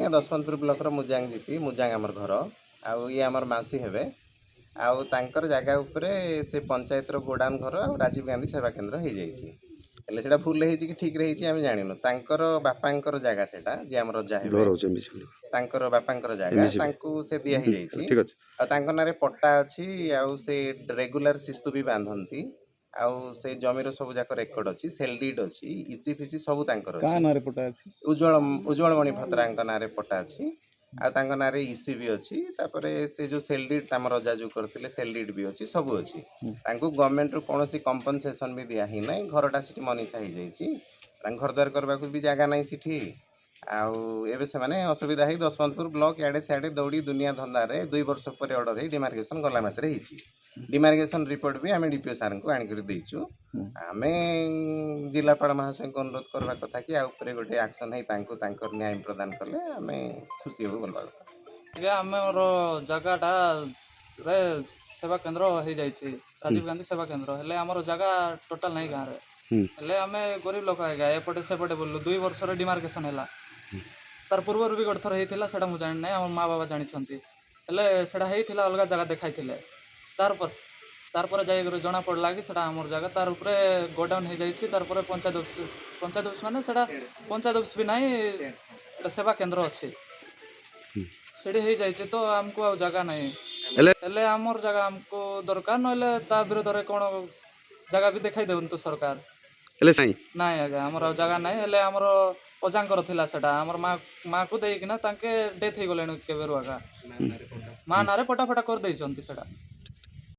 आज्ञा Dasmantpur block मुजांग GP मुजांग आमर घर आउ ये आमर मौसी हेबे आउ तांकर जगह उपरे से पंचायत गोडाउन घर आ राजीव गांधी सेवा केन्द्र हो जाइए हेल्ले सेटा भूल कि ठीक रही आम जानिनु तांकर बापांकर जगह सेटा जे आम रजा हेबे तांकर बापांकर जगह तांकु से दिया ही जाइए आ तांकर नारे पट्टा अच्छी आउ से रेगुलर शिस्तु भी बांधती आउ से जमीर सब जाक रेकर्ड अच्छी सेल डीड अच्छी इसी फिसी सब तांकर अच्छी उज्जवल मणि भद्रा नारे पट्टा अच्छी आ तांका नारे इसी भी अच्छी तापरे से जो सेल डीड ताम रजा जो करथिले सेल डीड भी अच्छी सब अच्छी तांकु गवर्नमेंट रो कोनोसी कंपनसेशन भी दिया ही नै घरटा सिटी मनी चाहि जाइछि तांक घर द्वार करबा भी जगह नै सिटी आउ एबे से माने असुविधा है दशमंतपुर ब्लॉक याडे साडे दौड़ी दुनिया धंदा रे 2 वर्ष पर ऑर्डर है डिमार्केशन गला मास रे हिची डिमार्केशन रिपोर्ट भी आमे डीपीओ सर को आनी कर देइछु आमे जिलापाल महाशय को अनुरोध करबा कथा कि आ ऊपर गोटे एक्शन है तांको तांकर न्याय प्रदान करले आमे खुशी होबो बोलबा कथा ये हमर जगहटा रे सेवा केंद्र हो जाइछि राजीव गांधी सेवा केंद्र हेले हमर जगह टोटल नहीं गाँ रे हेले आमे गरीब लोक आगा एपटे सेपटे बोलु 2 वर्ष रे डिमार्केशन हैला तार पूर्व भी गोटे थर होता से मुझे जानी ना आम माँ बाबा जानते हेल्ला अलग जगह देखाई तार जाकर जना पड़ा कि आमर जगह तार उपरे गोडाउन हो जाइए पंचायत ऑफिस माने पंचायत ऑफिस भी ना सेवा केंद्र अच्छे से हो जाइए तो आमको आ जगह नहीं आमर जगह आमको दरकार ना विरोध में कौन जगह भी देखाई देवन तो सरकार ना आज्ञा आमर जगह ना हेल्ले आमर अजांकर थिला सेटा आमर माँ को देकिना तांके डेथ हो गले केबेरु आगा माँ नारे पटा फटा कर देइचंती सेटा।